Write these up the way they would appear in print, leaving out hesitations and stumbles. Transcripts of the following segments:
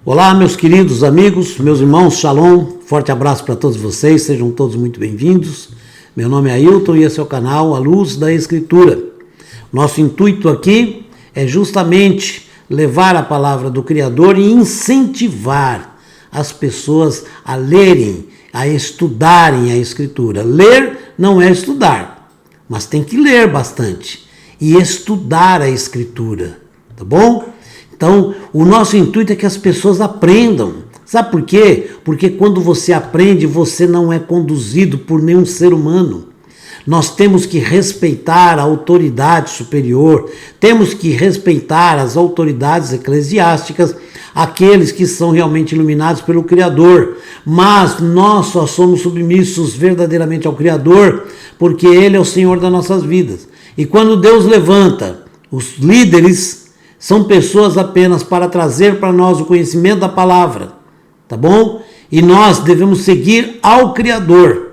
Olá, meus queridos amigos, meus irmãos, shalom, forte abraço para todos vocês, sejam todos muito bem-vindos. Meu nome é Ailton e esse é o canal A Luz da Escritura. Nosso intuito aqui é justamente levar a palavra do Criador e incentivar as pessoas a lerem, a estudarem a Escritura. Ler não é estudar, mas tem que ler bastante e estudar a Escritura, tá bom? Então, o nosso intuito é que as pessoas aprendam. Sabe por quê? Porque quando você aprende, você não é conduzido por nenhum ser humano. Nós temos que respeitar a autoridade superior, temos que respeitar as autoridades eclesiásticas, aqueles que são realmente iluminados pelo Criador. Mas nós só somos submissos verdadeiramente ao Criador, porque Ele é o Senhor das nossas vidas. E quando Deus levanta os líderes, são pessoas apenas para trazer para nós o conhecimento da palavra, tá bom? E nós devemos seguir ao Criador.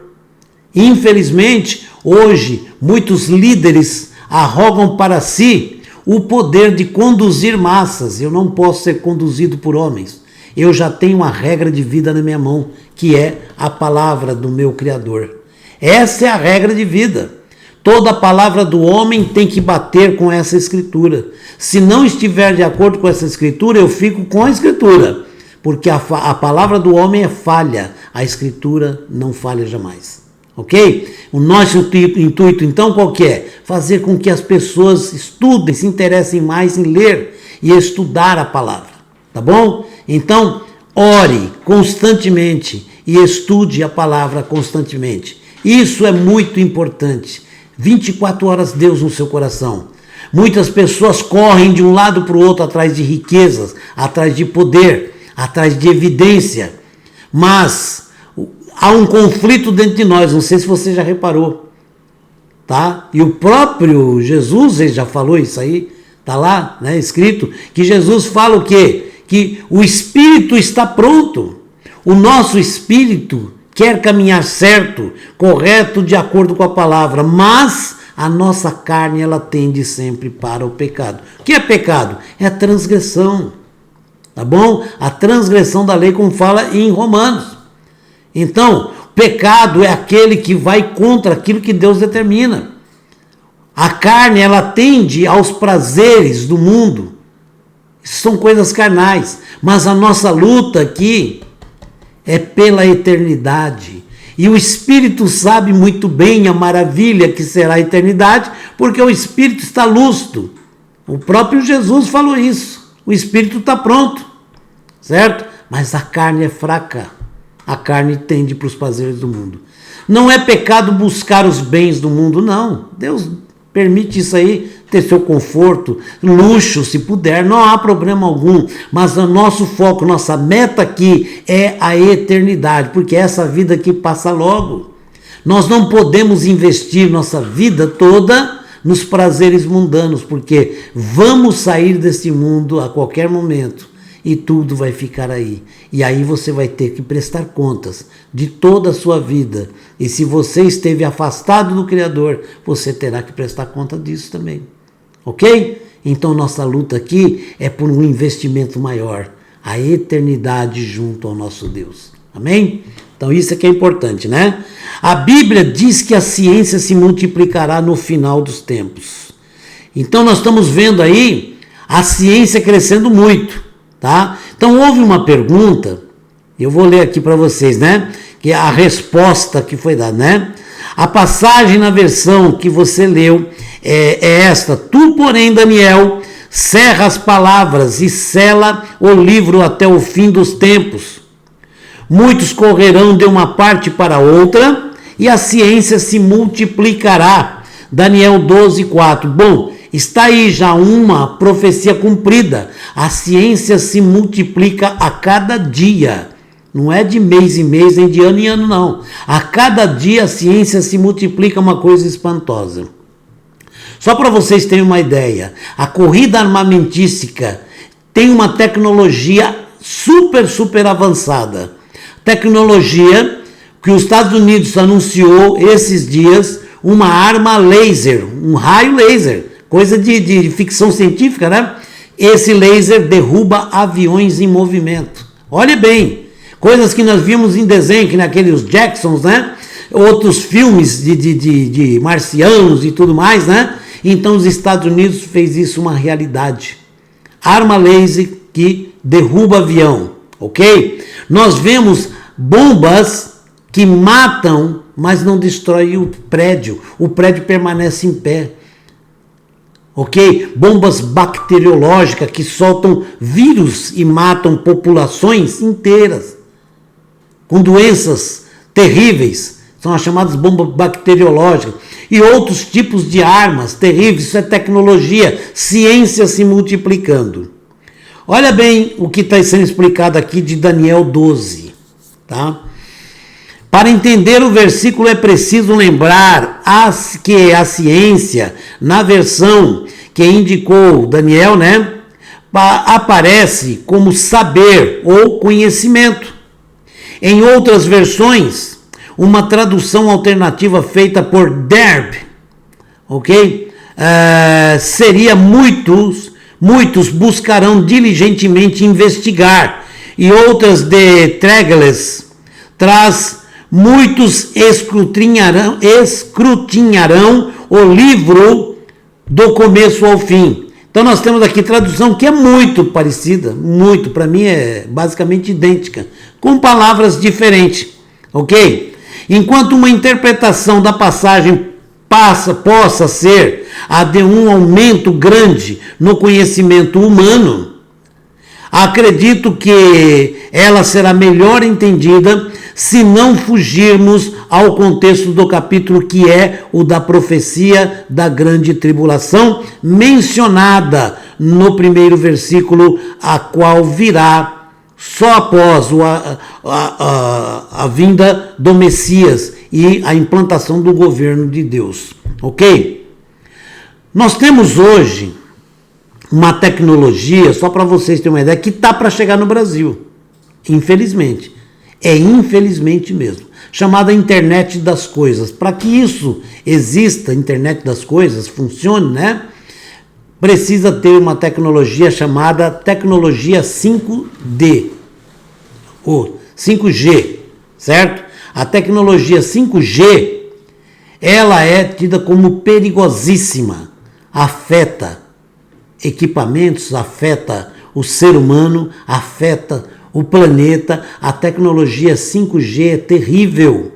Infelizmente, hoje, muitos líderes arrogam para si o poder de conduzir massas. Eu não posso ser conduzido por homens. Eu já tenho uma regra de vida na minha mão, que é a palavra do meu Criador. Essa é a regra de vida. Toda palavra do homem tem que bater com essa Escritura. Se não estiver de acordo com essa Escritura, eu fico com a Escritura. Porque a palavra do homem é falha, a Escritura não falha jamais. Ok? O nosso intuito, então, qual que é? Fazer com que as pessoas estudem, se interessem mais em ler e estudar a palavra. Tá bom? Então, ore constantemente e estude a palavra constantemente. Isso é muito importante. 24 horas Deus no seu coração. Muitas pessoas correm de um lado para o outro atrás de riquezas, atrás de poder, atrás de evidência. Mas há um conflito dentro de nós, não sei se você já reparou, tá? E o próprio Jesus, ele já falou isso aí, tá lá, né, escrito, que Jesus fala o quê? Que o espírito está pronto. O nosso espírito quer caminhar certo, correto, de acordo com a palavra, mas a nossa carne, ela tende sempre para o pecado. O que é pecado? É a transgressão, tá bom? A transgressão da lei, como fala em Romanos. Então, pecado é aquele que vai contra aquilo que Deus determina. A carne, ela tende aos prazeres do mundo. Isso são coisas carnais, mas a nossa luta aqui é pela eternidade. E o Espírito sabe muito bem a maravilha que será a eternidade, porque o Espírito está lúcido. O próprio Jesus falou isso. O Espírito está pronto, certo? Mas a carne é fraca. A carne tende para os prazeres do mundo. Não é pecado buscar os bens do mundo, não. Deus permite isso aí, ter seu conforto, luxo, se puder, não há problema algum. Mas o nosso foco, nossa meta aqui é a eternidade, porque essa vida aqui passa logo. Nós não podemos investir nossa vida toda nos prazeres mundanos, porque vamos sair desse mundo a qualquer momento e tudo vai ficar aí. E aí você vai ter que prestar contas de toda a sua vida. E se você esteve afastado do Criador, você terá que prestar conta disso também. Ok? Então nossa luta aqui é por um investimento maior, a eternidade junto ao nosso Deus. Amém? Então isso é que é importante, né? A Bíblia diz que a ciência se multiplicará no final dos tempos. Então nós estamos vendo aí a ciência crescendo muito, tá? Então houve uma pergunta, eu vou ler aqui para vocês, né? Que é a resposta que foi dada, né? A passagem na versão que você leu é esta: tu, porém, Daniel, cerra as palavras e sela o livro até o fim dos tempos. Muitos correrão de uma parte para outra e a ciência se multiplicará. Daniel 12:4. Bom, está aí já uma profecia cumprida. A ciência se multiplica a cada dia. Não é de mês em mês, nem de ano em ano, não. A cada dia a ciência se multiplica, uma coisa espantosa. Só para vocês terem uma ideia, a corrida armamentística tem uma tecnologia super avançada. Tecnologia que os Estados Unidos anunciou esses dias, uma arma laser, um raio laser, coisa de ficção científica, né? esse laser derruba aviões em movimento. Olhe bem, coisas que nós vimos em desenho, que naqueles Jacksons, né? Outros filmes de marcianos e tudo mais, né? Então os Estados Unidos fez isso uma realidade. Arma laser que derruba avião, ok? Nós vemos bombas que matam, mas não destroem o prédio permanece em pé. Ok? Bombas bacteriológicas que soltam vírus e matam populações inteiras com doenças terríveis. São as chamadas bombas bacteriológicas. E outros tipos de armas terríveis. Isso é tecnologia, ciência se multiplicando. Olha bem o que está sendo explicado aqui de Daniel 12. Tá? Para entender o versículo é preciso lembrar que a ciência, na versão que indicou Daniel, né, aparece como saber ou conhecimento. Em outras versões, uma tradução alternativa feita por Derb, ok? Seria muitos buscarão diligentemente investigar, e outras de Tregelles traz muitos escrutinharão o livro do começo ao fim. Então nós temos aqui tradução que é muito parecida, muito, para mim é basicamente idêntica, com palavras diferentes, ok? Enquanto uma interpretação da passagem possa ser a de um aumento grande no conhecimento humano, acredito que ela será melhor entendida se não fugirmos ao contexto do capítulo, que é o da profecia da grande tribulação, mencionada no primeiro versículo, a qual virá só após a vinda do Messias e a implantação do governo de Deus. Ok? Nós temos hoje uma tecnologia, só para vocês terem uma ideia, que está para chegar no Brasil, infelizmente. É infelizmente mesmo, chamada internet das coisas. Para que isso exista, internet das coisas, funcione, né? Precisa ter uma tecnologia chamada tecnologia 5D, ou 5G, certo? A tecnologia 5G, ela é tida como perigosíssima, afeta equipamentos, afeta o ser humano, afeta o planeta. A tecnologia 5G é terrível.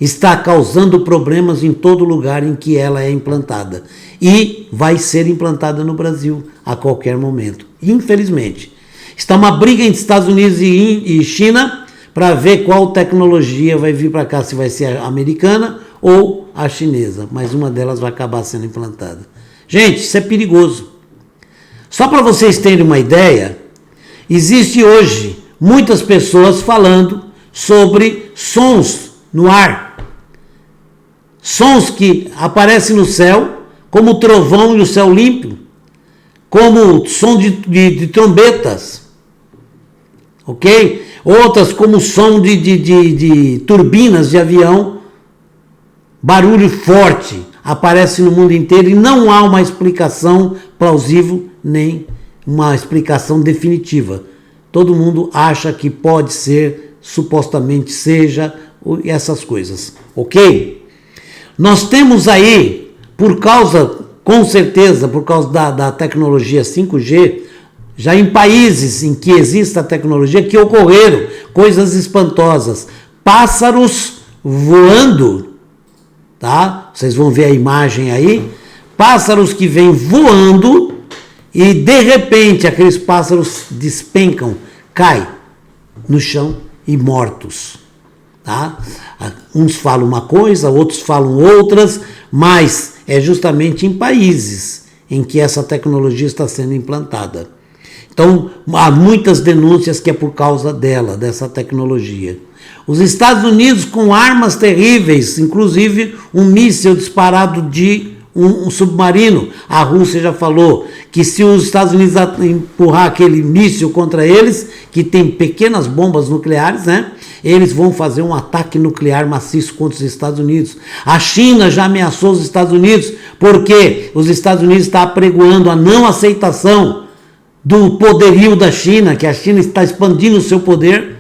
Está causando problemas em todo lugar em que ela é implantada. E vai ser implantada no Brasil a qualquer momento. Infelizmente. Está uma briga entre Estados Unidos e China para ver qual tecnologia vai vir para cá, se vai ser a americana ou a chinesa. Mas uma delas vai acabar sendo implantada. Gente, isso é perigoso. Só para vocês terem uma ideia, existe hoje muitas pessoas falando sobre sons no ar. Sons que aparecem no céu, como o trovão e o céu limpo, como som de trombetas, ok? Outras como som de turbinas de avião, barulho forte, aparece no mundo inteiro e não há uma explicação plausível, nem uma explicação definitiva. Todo mundo acha que pode ser, supostamente seja, essas coisas, ok? Nós temos aí, com certeza, por causa da tecnologia 5G, já em países em que existe a tecnologia, que ocorreram coisas espantosas. Pássaros voando, tá? Vocês vão ver a imagem aí. Pássaros que vêm voando e, de repente, aqueles pássaros despencam, caem no chão e mortos. Tá? Uns falam uma coisa, outros falam outras, mas é justamente em países em que essa tecnologia está sendo implantada. Então, há muitas denúncias que é por causa dessa tecnologia. Os Estados Unidos com armas terríveis, inclusive um míssil disparado de um submarino. A Rússia já falou que se os Estados Unidos empurrar aquele míssil contra eles, que tem pequenas bombas nucleares, né? Eles vão fazer um ataque nuclear maciço contra os Estados Unidos. A China já ameaçou os Estados Unidos, porque os Estados Unidos estão apregoando a não aceitação do poderio da China, que a China está expandindo o seu poder.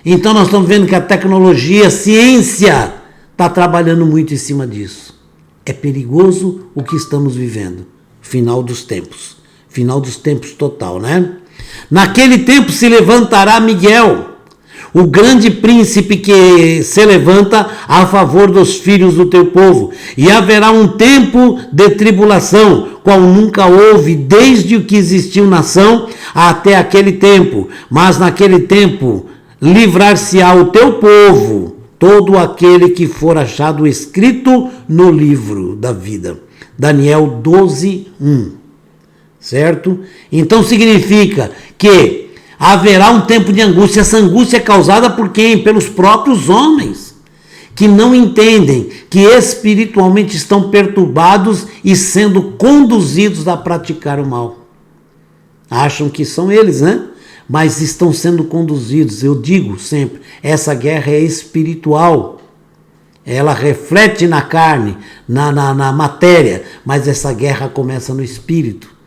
Então nós estamos vendo que a tecnologia, a ciência está trabalhando muito em cima disso. É perigoso o que estamos vivendo. Final dos tempos. Final dos tempos total, né? Naquele tempo se levantará Miguel, o grande príncipe que se levanta a favor dos filhos do teu povo. E haverá um tempo de tribulação, qual nunca houve desde o que existiu nação até aquele tempo. Mas naquele tempo livrar-se-á o teu povo, todo aquele que for achado escrito no livro da vida. Daniel 12:1. Certo? Então significa que haverá um tempo de angústia. Essa angústia é causada por quem? Pelos próprios homens, que não entendem que espiritualmente estão perturbados e sendo conduzidos a praticar o mal. Acham que são eles, né? Mas estão sendo conduzidos. Eu digo sempre, essa guerra é espiritual. Ela reflete na carne, na matéria, mas essa guerra começa no espírito.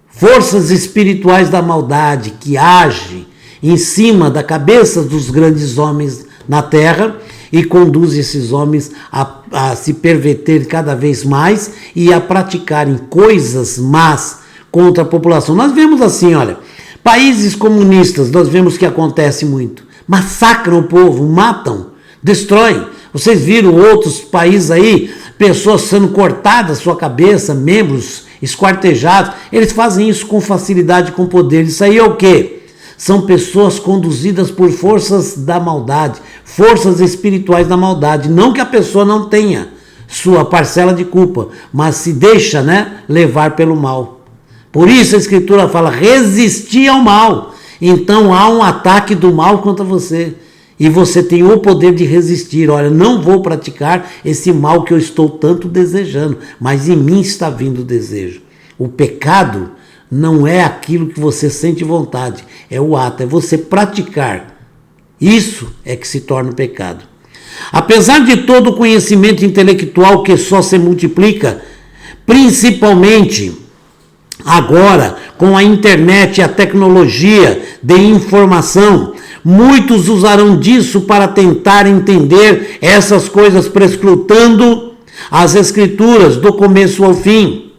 Forças espirituais da maldade que agem em cima da cabeça dos grandes homens na terra e conduzem esses homens a se perverter cada vez mais e a praticarem coisas más contra a população. Nós vemos assim, olha, países comunistas, nós vemos que acontece muito. Massacram o povo, matam, destroem. Vocês viram outros países aí, pessoas sendo cortadas sua cabeça, membros esquartejados. Eles fazem isso com facilidade, com poder. Isso aí é o quê? São pessoas conduzidas por forças da maldade, forças espirituais da maldade. Não que a pessoa não tenha sua parcela de culpa, mas se deixa, né, levar pelo mal. Por isso a Escritura fala, resistir ao mal. Então há um ataque do mal contra você. E você tem o poder de resistir. Olha, não vou praticar esse mal que eu estou tanto desejando, mas em mim está vindo o desejo. O pecado não é aquilo que você sente vontade, é o ato, é você praticar. Isso é que se torna o pecado. Apesar de todo o conhecimento intelectual que só se multiplica, principalmente agora com a internet e a tecnologia de informação, muitos usarão disso para tentar entender essas coisas, prescrutando as Escrituras do começo ao fim.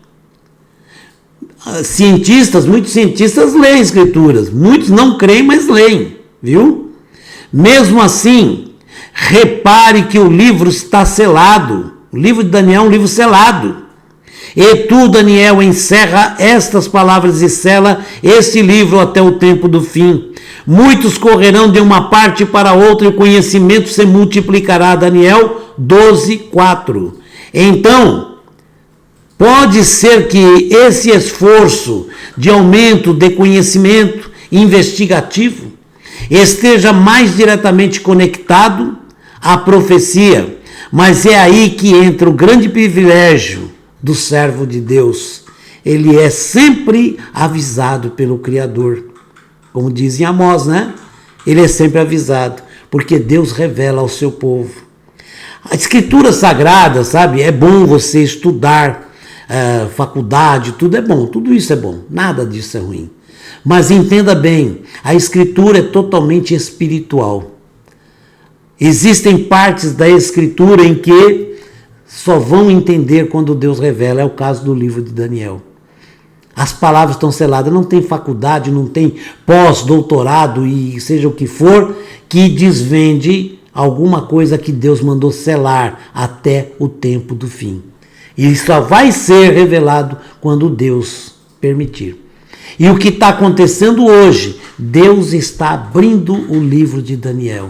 Muitos cientistas leem Escrituras, muitos não creem, mas leem, viu? Mesmo assim, repare que o livro está selado. O livro de Daniel é um livro selado. E tu, Daniel, encerra estas palavras e sela este livro até o tempo do fim. Muitos correrão de uma parte para outra e o conhecimento se multiplicará. Daniel 12:4. Então, pode ser que esse esforço de aumento de conhecimento investigativo esteja mais diretamente conectado à profecia, mas é aí que entra o grande privilégio do servo de Deus. Ele é sempre avisado pelo Criador. Como diz em Amós, né? Ele é sempre avisado, porque Deus revela ao seu povo. A Escritura Sagrada, sabe? É bom você estudar, faculdade, tudo é bom, tudo isso é bom, nada disso é ruim. Mas entenda bem, a Escritura é totalmente espiritual. Existem partes da Escritura em que só vão entender quando Deus revela, é o caso do livro de Daniel. As palavras estão seladas, não tem faculdade, não tem pós-doutorado e seja o que for, que desvende alguma coisa que Deus mandou selar até o tempo do fim. E só vai ser revelado quando Deus permitir. E o que está acontecendo hoje, Deus está abrindo o livro de Daniel.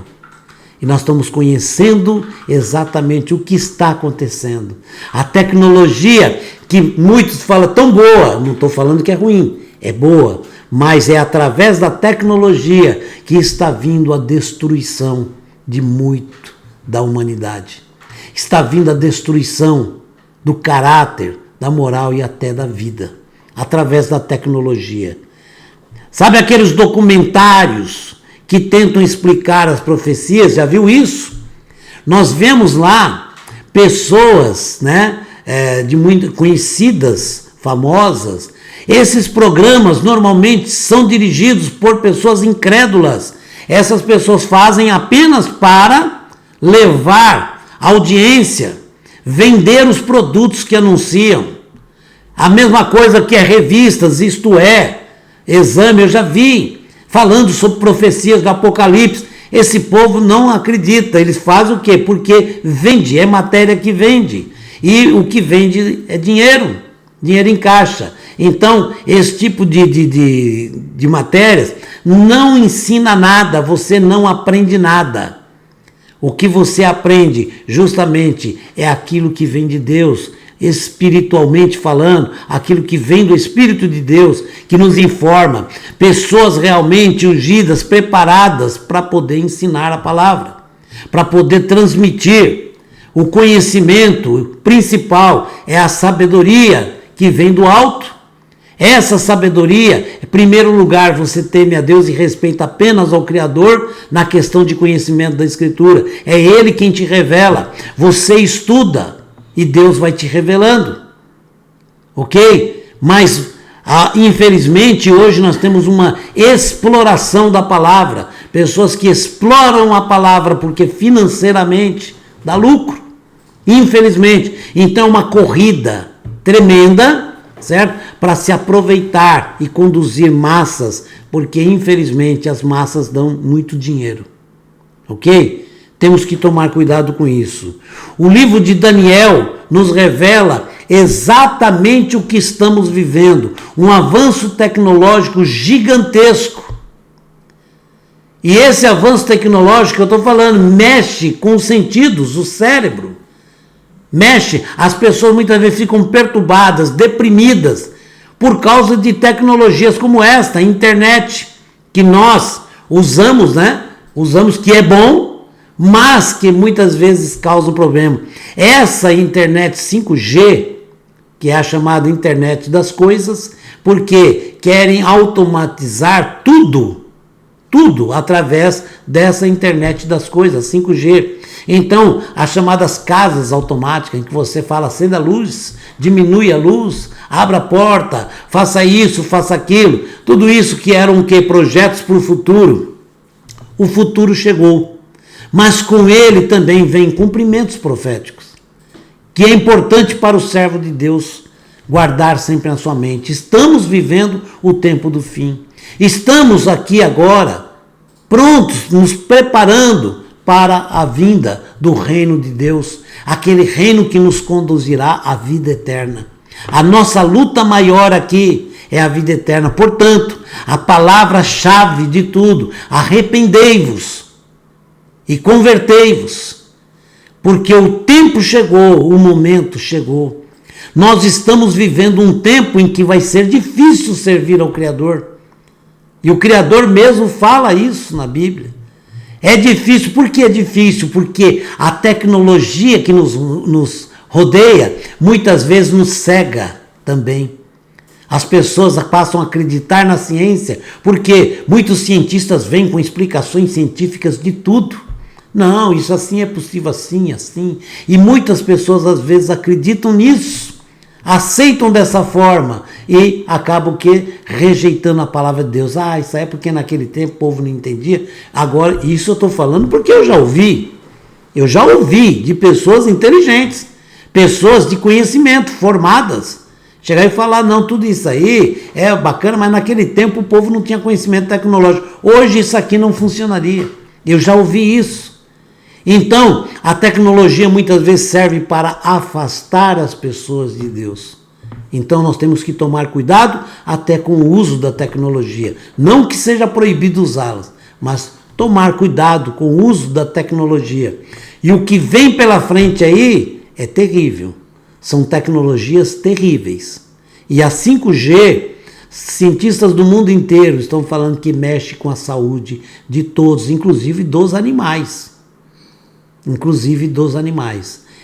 E nós estamos conhecendo exatamente o que está acontecendo. A tecnologia, que muitos falam tão boa, não estou falando que é ruim, é boa, mas é através da tecnologia que está vindo a destruição de muito da humanidade. Está vindo a destruição do caráter, da moral e até da vida, através da tecnologia. Sabe aqueles documentários que tentam explicar as profecias? Já viu isso? Nós vemos lá pessoas, né, de muito conhecidas, famosas, Esses programas normalmente são dirigidos por pessoas incrédulas. Essas pessoas fazem apenas para levar audiência, vender os produtos que anunciam. A mesma coisa que as revistas, Isto É, Exame, eu já vi, falando sobre profecias do Apocalipse. Esse povo não acredita, eles fazem o quê? Porque vende, é matéria que vende. E o que vende é dinheiro, dinheiro em caixa. Então, esse tipo de matérias não ensina nada, você não aprende nada. O que você aprende justamente é aquilo que vem de Deus, espiritualmente falando, aquilo que vem do Espírito de Deus, que nos informa. Pessoas realmente ungidas, preparadas para poder ensinar a palavra, para poder transmitir. O conhecimento principal é a sabedoria que vem do alto. Essa sabedoria, em primeiro lugar, você teme a Deus e respeita apenas ao Criador na questão de conhecimento da Escritura. É Ele quem te revela. Você estuda e Deus vai te revelando. Ok? Mas, infelizmente, hoje nós temos uma exploração da palavra. Pessoas que exploram a palavra porque financeiramente dá lucro. Infelizmente. Então, uma corrida tremenda, certo? Para se aproveitar e conduzir massas, porque infelizmente as massas dão muito dinheiro, ok? Temos que tomar cuidado com isso. O livro de Daniel nos revela exatamente o que estamos vivendo, um avanço tecnológico gigantesco. E esse avanço tecnológico que eu estou falando mexe com os sentidos, o cérebro. Mexe, as pessoas muitas vezes ficam perturbadas, deprimidas, por causa de tecnologias como esta, a internet, que nós usamos, né? Usamos, que é bom, mas que muitas vezes causa um problema. Essa internet 5G, que é a chamada internet das coisas, porque querem automatizar tudo através dessa internet das coisas, 5G. Então, as chamadas casas automáticas, em que você fala, acenda a luz, diminui a luz, abra a porta, faça isso, faça aquilo, tudo isso que eram projetos para o futuro. O futuro chegou, mas com ele também vem cumprimentos proféticos, que é importante para o servo de Deus guardar sempre na sua mente. Estamos vivendo o tempo do fim. Estamos aqui agora, prontos, nos preparando para a vinda do reino de Deus, aquele reino que nos conduzirá à vida eterna. A nossa luta maior aqui é a vida eterna. Portanto, a palavra-chave de tudo, arrependei-vos e convertei-vos, porque o tempo chegou, o momento chegou. Nós estamos vivendo um tempo em que vai ser difícil servir ao Criador. E o Criador mesmo fala isso na Bíblia. É difícil. Por que é difícil? Porque a tecnologia que nos rodeia muitas vezes nos cega também. As pessoas passam a acreditar na ciência porque muitos cientistas vêm com explicações científicas de tudo. Não, isso assim é possível, assim, assim. E muitas pessoas às vezes acreditam nisso, aceitam dessa forma e acabam rejeitando a palavra de Deus. Isso é porque naquele tempo o povo não entendia. Agora, isso eu estou falando porque eu já ouvi. Eu já ouvi de pessoas inteligentes, pessoas de conhecimento, formadas, chegar e falar, não, tudo isso aí é bacana, mas naquele tempo o povo não tinha conhecimento tecnológico. Hoje isso aqui não funcionaria. Eu já ouvi isso. Então, a tecnologia muitas vezes serve para afastar as pessoas de Deus. Então, nós temos que tomar cuidado até com o uso da tecnologia. Não que seja proibido usá-las, mas tomar cuidado com o uso da tecnologia. E o que vem pela frente aí é terrível. São tecnologias terríveis. E a 5G, cientistas do mundo inteiro estão falando que mexe com a saúde de todos, inclusive dos animais.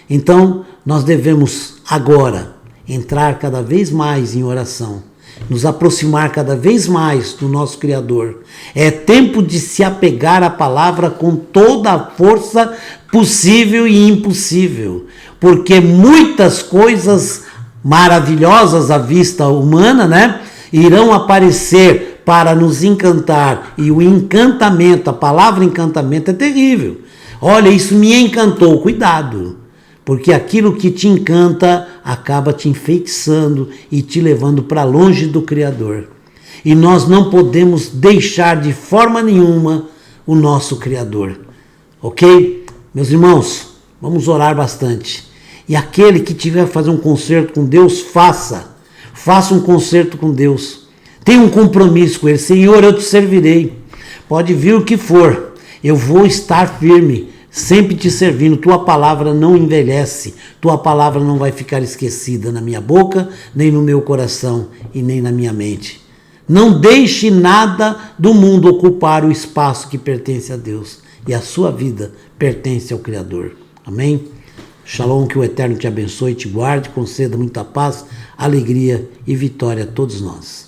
Então, nós devemos agora entrar cada vez mais em oração, nos aproximar cada vez mais do nosso Criador. É tempo de se apegar à palavra com toda a força possível e impossível, porque muitas coisas maravilhosas à vista humana, né, irão aparecer para nos encantar. E o encantamento, a palavra encantamento é terrível. Olha, isso me encantou. Cuidado, porque aquilo que te encanta acaba te enfeitiçando e te levando para longe do Criador. E nós não podemos deixar de forma nenhuma o nosso Criador. Ok? Meus irmãos, vamos orar bastante. E aquele que tiver que fazer um concerto com Deus, faça um concerto com Deus. Tenha um compromisso com Ele. Senhor, eu te servirei. Pode vir o que for. Eu vou estar firme, sempre te servindo. Tua palavra não envelhece. Tua palavra não vai ficar esquecida na minha boca, nem no meu coração e nem na minha mente. Não deixe nada do mundo ocupar o espaço que pertence a Deus. E a sua vida pertence ao Criador. Amém? Shalom, que o Eterno te abençoe, te guarde, conceda muita paz, alegria e vitória a todos nós.